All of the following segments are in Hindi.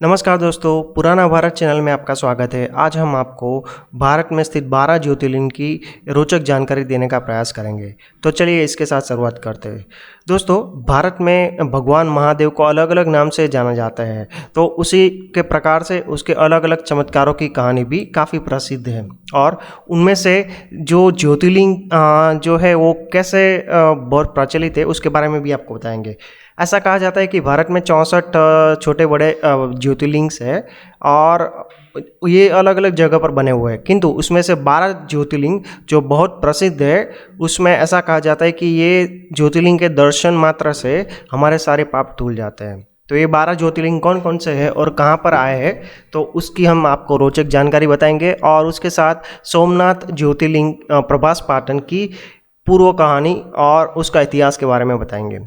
नमस्कार दोस्तों, पुराना भारत चैनल में आपका स्वागत है। आज हम आपको भारत में स्थित 12 ज्योतिर्लिंग की रोचक जानकारी देने का प्रयास करेंगे। तो चलिए इसके साथ शुरुआत करते हैं। दोस्तों, भारत में भगवान महादेव को अलग अलग नाम से जाना जाता है, तो उसी के प्रकार से उसके अलग अलग चमत्कारों की कहानी भी काफ़ी प्रसिद्ध है। और उनमें से जो ज्योतिर्लिंग जो है वो कैसे बहुत प्रचलित है उसके बारे में भी आपको बताएंगे। ऐसा कहा जाता है कि भारत में 64 छोटे बड़े ज्योतिर्लिंग्स हैं और ये अलग अलग जगह पर बने हुए हैं, किंतु उसमें से 12 ज्योतिर्लिंग जो बहुत प्रसिद्ध है, उसमें ऐसा कहा जाता है कि ये ज्योतिर्लिंग के दर्शन मात्र से हमारे सारे पाप धुल जाते हैं। तो ये 12 ज्योतिर्लिंग कौन कौन से हैं और कहाँ पर आए हैं, तो उसकी हम आपको रोचक जानकारी बताएंगे। और उसके साथ सोमनाथ ज्योतिर्लिंग प्रभास पाटन की पूर्व कहानी और उसका इतिहास के बारे में बताएंगे।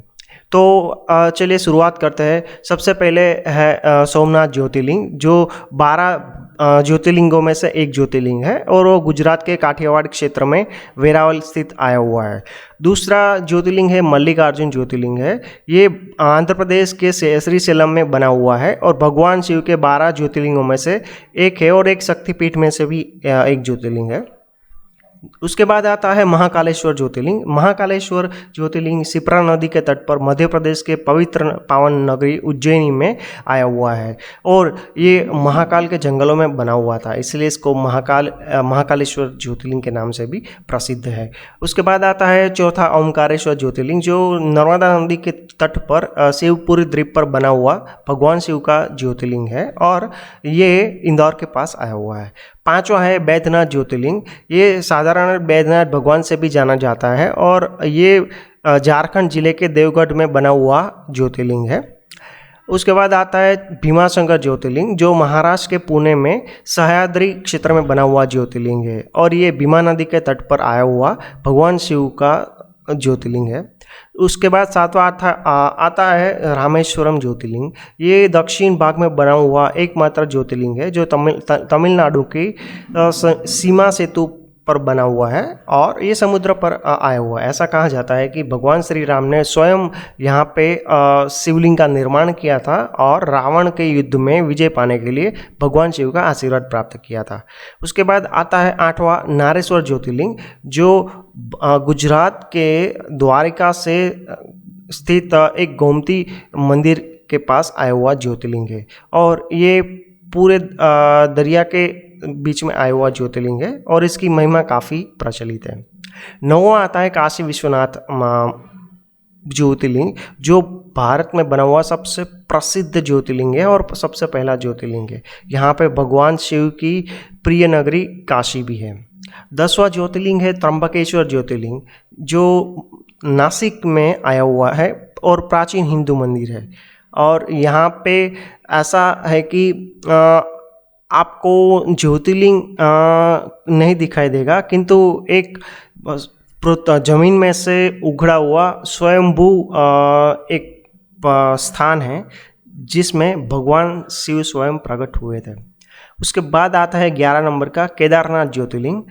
तो चलिए शुरुआत करते हैं। सबसे पहले है सोमनाथ ज्योतिर्लिंग, जो 12 ज्योतिर्लिंगों में से एक ज्योतिर्लिंग है और वो गुजरात के काठियावाड़ क्षेत्र में वेरावल स्थित आया हुआ है। दूसरा ज्योतिर्लिंग है मल्लिकार्जुन ज्योतिर्लिंग है। ये आंध्र प्रदेश के श्रीशैलम में बना हुआ है और भगवान शिव के 12 ज्योतिर्लिंगों में से एक है और एक शक्तिपीठ में से भी एक ज्योतिर्लिंग है। उसके बाद आता है महाकालेश्वर ज्योतिर्लिंग। महाकालेश्वर ज्योतिर्लिंग शिप्रा नदी के तट पर मध्य प्रदेश के पवित्र पावन नगरी उज्जैनी में आया हुआ है और ये महाकाल के जंगलों में बना हुआ था, इसलिए इसको महाकालेश्वर ज्योतिर्लिंग के नाम से भी प्रसिद्ध है। उसके बाद आता है चौथा ओमकारेश्वर ज्योतिर्लिंग, जो नर्मदा नदी के तट पर शिवपुरी द्वीप पर बना हुआ भगवान शिव का ज्योतिर्लिंग है और ये इंदौर के पास आया हुआ है। पांचवा है बैद्यनाथ ज्योतिर्लिंग। ये साधारण बैद्यनाथ भगवान से भी जाना जाता है और ये झारखंड जिले के देवगढ़ में बना हुआ ज्योतिर्लिंग है। उसके बाद आता है भीमाशंकर ज्योतिर्लिंग, जो महाराष्ट्र के पुणे में सह्याद्री क्षेत्र में बना हुआ ज्योतिर्लिंग है और ये भीमा नदी के तट पर आया हुआ भगवान शिव का ज्योतिर्लिंग है। उसके बाद सातवां आता है रामेश्वरम ज्योतिर्लिंग। ये दक्षिण भाग में बना हुआ एकमात्र ज्योतिर्लिंग है जो तमिलनाडु की सीमा सेतु पर बना हुआ है और ये समुद्र पर आया हुआ है। ऐसा कहा जाता है कि भगवान श्री राम ने स्वयं यहाँ पे शिवलिंग का निर्माण किया था और रावण के युद्ध में विजय पाने के लिए भगवान शिव का आशीर्वाद प्राप्त किया था। उसके बाद आता है आठवां नारेश्वर ज्योतिर्लिंग, जो गुजरात के द्वारिका से स्थित एक गोमती मंदिर के पास आया हुआ ज्योतिर्लिंग है और ये पूरे दरिया के बीच में आया हुआ ज्योतिर्लिंग है और इसकी महिमा काफ़ी प्रचलित है। नौवां आता है काशी विश्वनाथ ज्योतिर्लिंग, जो भारत में बना हुआ सबसे प्रसिद्ध ज्योतिर्लिंग है और सबसे पहला ज्योतिर्लिंग है। यहाँ पे भगवान शिव की प्रिय नगरी काशी भी है। 10वां ज्योतिर्लिंग है त्र्यंबकेश्वर ज्योतिर्लिंग, जो नासिक में आया हुआ है और प्राचीन हिंदू मंदिर है और यहाँ पे ऐसा है कि आपको ज्योतिर्लिंग नहीं दिखाई देगा, किंतु एक जमीन में से उगड़ा हुआ स्वयंभू एक स्थान है जिसमें भगवान शिव स्वयं प्रकट हुए थे। उसके बाद आता है 11 नंबर का केदारनाथ ज्योतिर्लिंग।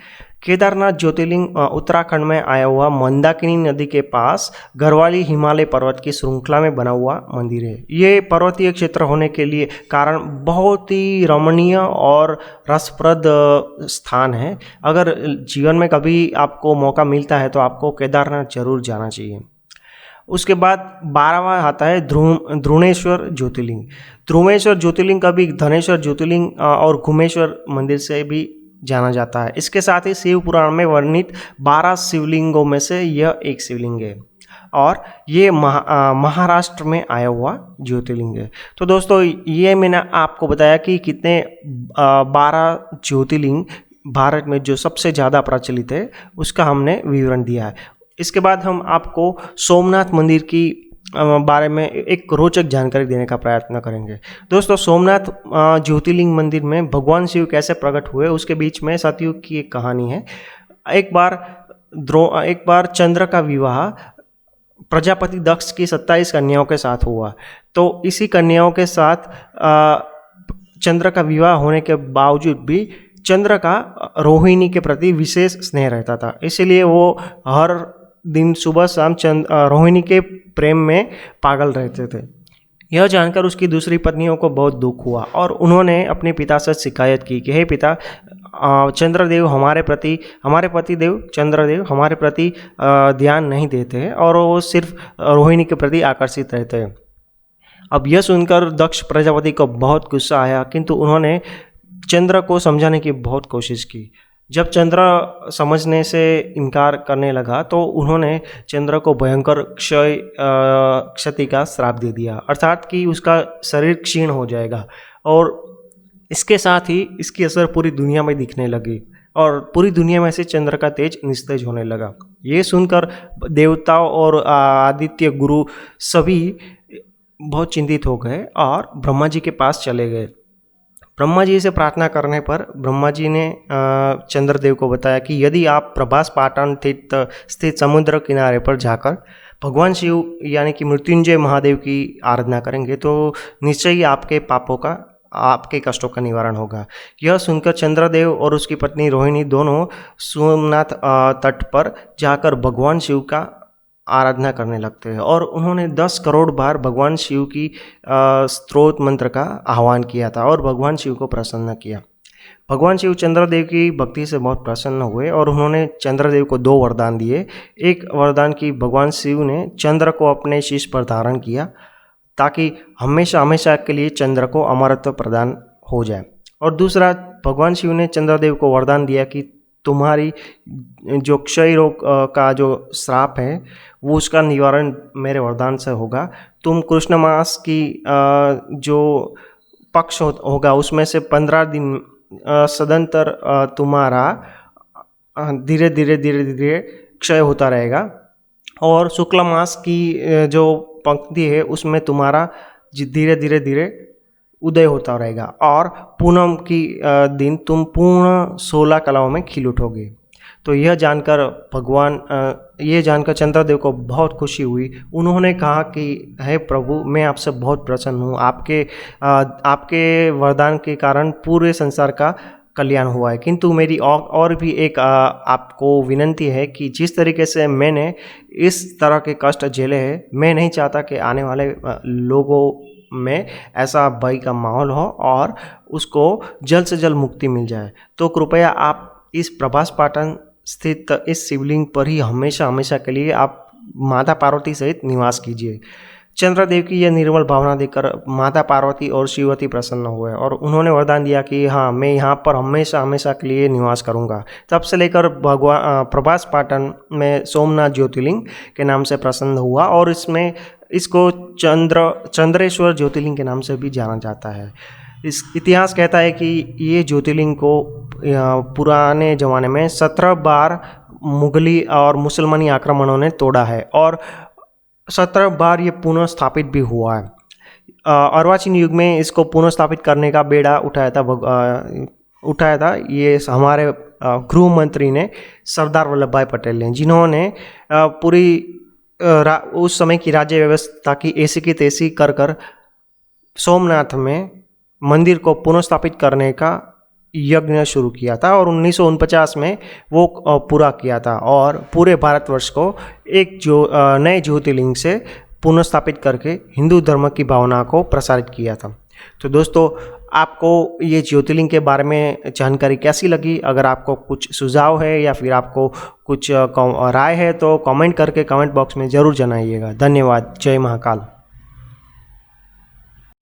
केदारनाथ ज्योतिर्लिंग उत्तराखंड में आया हुआ मंदाकिनी नदी के पास गढ़वाली हिमालय पर्वत की श्रृंखला में बना हुआ मंदिर है। ये पर्वतीय क्षेत्र होने के लिए कारण बहुत ही रमणीय और रसप्रद स्थान है। अगर जीवन में कभी आपको मौका मिलता है तो आपको केदारनाथ जरूर जाना चाहिए। उसके बाद 12वां आता है द्रोणेश्वर ज्योतिर्लिंग। द्रोणेश्वर ज्योतिर्लिंग कभी धनेश्वर ज्योतिर्लिंग और घुमेश्वर मंदिर से भी जाना जाता है। इसके साथ ही शिव पुराण में वर्णित 12 शिवलिंगों में से यह एक शिवलिंग है और ये महाराष्ट्र में आया हुआ ज्योतिर्लिंग है। तो दोस्तों, ये मैंने आपको बताया कि कितने 12 ज्योतिर्लिंग भारत में जो सबसे ज़्यादा प्रचलित है उसका हमने विवरण दिया है। इसके बाद हम आपको सोमनाथ मंदिर की बारे में एक रोचक जानकारी देने का प्रयत्न करेंगे। दोस्तों, सोमनाथ ज्योतिर्लिंग मंदिर में भगवान शिव कैसे प्रकट हुए उसके बीच में सतयुग की एक कहानी है। एक बार चंद्र का विवाह प्रजापति दक्ष की 27 कन्याओं के साथ हुआ। तो इसी कन्याओं के साथ चंद्र का विवाह होने के बावजूद भी चंद्र का रोहिणी के प्रति विशेष स्नेह रहता था, इसलिए वो हर दिन सुबह शाम रोहिणी के प्रेम में पागल रहते थे। यह जानकर उसकी दूसरी पत्नियों को बहुत दुख हुआ और उन्होंने अपने पिता से शिकायत की कि हे पिता, चंद्रदेव हमारे पतिदेव चंद्रदेव हमारे प्रति ध्यान नहीं देते हैं और वो सिर्फ रोहिणी के प्रति आकर्षित रहते हैं। अब यह सुनकर दक्ष प्रजापति को बहुत गुस्सा आया, किंतु उन्होंने चंद्र को समझाने की बहुत कोशिश की। जब चंद्र समझने से इनकार करने लगा तो उन्होंने चंद्र को भयंकर क्षति का श्राप दे दिया, अर्थात कि उसका शरीर क्षीण हो जाएगा और इसके साथ ही इसकी असर पूरी दुनिया में दिखने लगी और पूरी दुनिया में से चंद्र का तेज निस्तेज होने लगा। ये सुनकर देवताओं और आदित्य गुरु सभी बहुत चिंतित हो गए और ब्रह्मा जी के पास चले गए। ब्रह्मा जी से प्रार्थना करने पर ब्रह्मा जी ने चंद्रदेव को बताया कि यदि आप प्रभास पाटन स्थित समुद्र किनारे पर जाकर भगवान शिव यानी कि मृत्युंजय महादेव की आराधना करेंगे तो निश्चय ही आपके कष्टों का निवारण होगा। यह सुनकर चंद्रदेव और उसकी पत्नी रोहिणी दोनों सोमनाथ तट पर जाकर भगवान शिव का आराधना करने लगते हैं और उन्होंने 10 करोड़ बार भगवान शिव की स्तोत्र मंत्र का आह्वान किया था और भगवान शिव को प्रसन्न किया। भगवान शिव चंद्रदेव की भक्ति से बहुत प्रसन्न हुए और उन्होंने चंद्रदेव को 2 वरदान दिए। एक वरदान की भगवान शिव ने चंद्र को अपने शीश पर धारण किया ताकि हमेशा हमेशा के लिए चंद्र को अमरत्व प्रदान हो जाए, और दूसरा भगवान शिव ने चंद्रदेव को वरदान दिया कि तुम्हारी जो क्षय रोग का जो श्राप है वो उसका निवारण मेरे वरदान से होगा। तुम कृष्ण मास की जो पक्ष होगा उसमें से 15 दिन सदंतर तुम्हारा धीरे धीरे क्षय होता रहेगा और शुक्ल मास की जो पंक्ति है उसमें तुम्हारा धीरे धीरे उदय होता रहेगा और पूनम की दिन तुम पूर्ण 16 कलाओं में खिल उठोगे। तो यह जानकर चंद्रदेव को बहुत खुशी हुई। उन्होंने कहा कि हे प्रभु, मैं आपसे बहुत प्रसन्न हूँ, आपके वरदान के कारण पूरे संसार का कल्याण हुआ है, किंतु मेरी और भी एक आपको विनंती है कि जिस तरीके से मैंने इस तरह के कष्ट झेले हैं, मैं नहीं चाहता कि आने वाले लोगों में ऐसा भय का माहौल हो और उसको जल्द से जल्द मुक्ति मिल जाए। तो कृपया आप इस प्रभास पाटन स्थित इस शिवलिंग पर ही हमेशा के लिए आप माता पार्वती सहित निवास कीजिए। चंद्रदेव की यह निर्मल भावना देखकर माता पार्वती और शिवती प्रसन्न हुए और उन्होंने वरदान दिया कि हाँ, मैं यहाँ पर हमेशा के लिए निवास करूँगा। तब से लेकर प्रभास पाटन में सोमनाथ ज्योतिर्लिंग के नाम से प्रसन्न हुआ और इसको चंद्रेश्वर ज्योतिर्लिंग के नाम से भी जाना जाता है। इस इतिहास कहता है कि ये ज्योतिर्लिंग को पुराने ज़माने में 17 बार मुगली और मुसलमानी आक्रमणों ने तोड़ा है और 17 बार ये पुनः स्थापित भी हुआ है। अर्वाचीन युग में इसको पुनः स्थापित करने का बेड़ा उठाया था ये हमारे गृह मंत्री ने, सरदार वल्लभ भाई पटेल ने, जिन्होंने पूरी उस समय की राज्य व्यवस्था की ऐसी की तैसी कर सोमनाथ में मंदिर को पुनः स्थापित करने का यज्ञ शुरू किया था और 1949 में वो पूरा किया था और पूरे भारतवर्ष को एक नए ज्योतिर्लिंग से पुनः स्थापित करके हिंदू धर्म की भावना को प्रसारित किया था। तो दोस्तों, आपको ये ज्योतिर्लिंग के बारे में जानकारी कैसी लगी? अगर आपको कुछ सुझाव है या फिर आपको कुछ राय है तो कमेंट करके कमेंट बॉक्स में ज़रूर जनाइएगा। धन्यवाद। जय महाकाल।